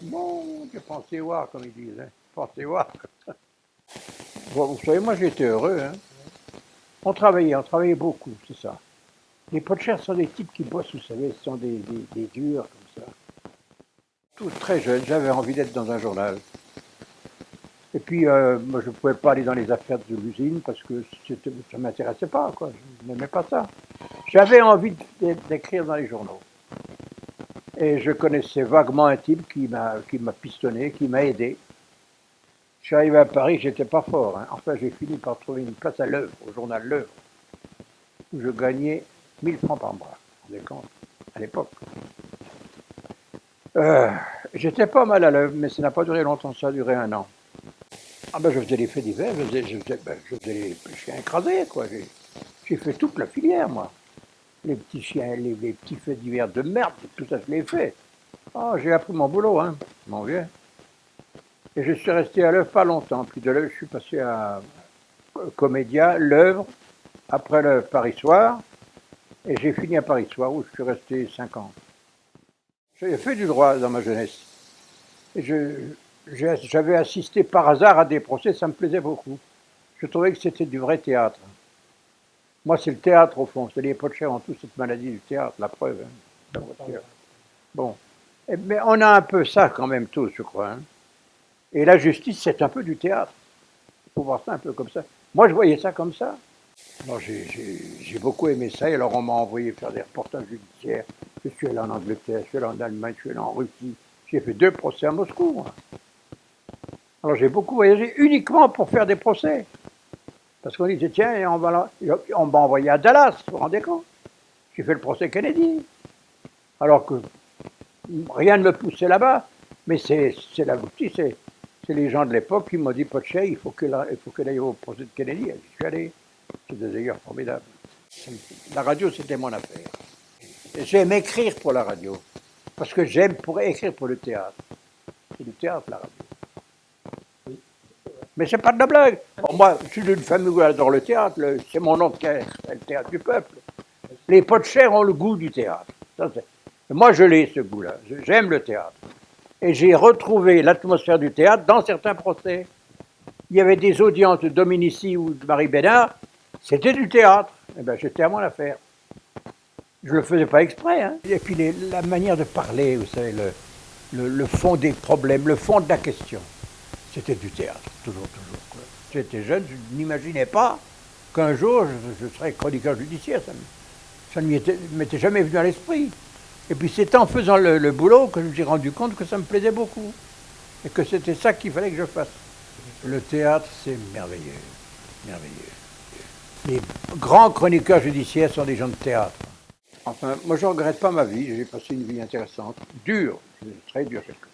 Bon, j'ai pensé voir, comme ils disent. Hein. Pensé voir. Bon, vous savez, moi, j'étais heureux. Hein. On travaillait beaucoup, c'est ça. Les pochers sont des types qui bossent, vous savez, ce sont des durs, comme ça. Tout très jeune, j'avais envie d'être dans un journal. Et puis, moi, je ne pouvais pas aller dans les affaires de l'usine parce que ça ne m'intéressait pas, quoi. Je n'aimais pas ça. J'avais envie d'écrire dans les journaux. Et je connaissais vaguement un type qui m'a pistonné, qui m'a aidé. Je suis arrivé à Paris, j'étais pas fort. Hein. Enfin, j'ai fini par trouver une place à l'œuvre, au journal L'œuvre, où je gagnais 1000 francs par mois. Vous vous rendez compte, à l'époque. J'étais pas mal à l'œuvre, mais ça n'a pas duré longtemps, ça a duré 1 an. Ah ben, je faisais les faits divers, je faisais les chiens écrasés, quoi. J'ai fait toute la filière, moi. Les petits chiens, les petits faits divers de merde, tout ça, je l'ai fait. Ah, j'ai appris mon boulot, hein, mon vieux. Et je suis resté à l'œuvre pas longtemps. Puis de l'œuvre, je suis passé à Comédia, l'œuvre, après le Paris Soir, et j'ai fini à Paris Soir où je suis resté 5 ans. J'ai fait du droit dans ma jeunesse. Et j'avais assisté par hasard à des procès, ça me plaisait beaucoup. Je trouvais que c'était du vrai théâtre. Moi, c'est le théâtre au fond. C'est les pochers ont tous cette maladie du théâtre, la preuve. Hein. Bon. Mais on a un peu ça quand même tous, je crois. Hein. Et la justice, c'est un peu du théâtre. Il faut voir ça un peu comme ça. Moi, je voyais ça comme ça. Alors, j'ai beaucoup aimé ça. Et alors, on m'a envoyé faire des reportages judiciaires. Je suis allé en Angleterre, je suis allé en Allemagne, je suis allé en Russie. J'ai fait 2 procès à Moscou. Moi. Alors, j'ai beaucoup voyagé uniquement pour faire des procès. Parce qu'on disait, tiens, on m'a envoyé à Dallas, vous vous rendez compte? J'ai fait le procès Kennedy. Alors que rien ne me poussait là-bas. Mais c'est la justice, c'est les gens de l'époque qui m'ont dit, Poche, il faut qu'il aille au procès de Kennedy. Je suis allé. C'était d'ailleurs formidable. La radio, c'était mon affaire. J'aime écrire pour la radio. Parce que j'aime écrire pour le théâtre. C'est du théâtre, la radio. Mais c'est pas de la blague. Bon, moi, je suis d'une famille où j'adore le théâtre. C'est mon nom de cœur, c'est le théâtre du peuple. Les pochers ont le goût du théâtre. Moi, je l'ai, ce goût-là. J'aime le théâtre. Et j'ai retrouvé l'atmosphère du théâtre dans certains procès. Il y avait des audiences de Dominici ou de Marie Bénard. C'était du théâtre. Eh bien, j'étais à mon affaire. Je ne le faisais pas exprès. Hein. Et puis la manière de parler, vous savez, le fond des problèmes, le fond de la question. C'était du théâtre, toujours. Quoi. J'étais jeune, je n'imaginais pas qu'un jour je serais chroniqueur judiciaire. Ça ne m'était jamais venu à l'esprit. Et puis c'est en faisant le boulot que je me suis rendu compte que ça me plaisait beaucoup. Et que c'était ça qu'il fallait que je fasse. Le théâtre, c'est merveilleux. Merveilleux. Les grands chroniqueurs judiciaires sont des gens de théâtre. Enfin, moi je ne regrette pas ma vie, j'ai passé une vie intéressante, dure, très dure quelque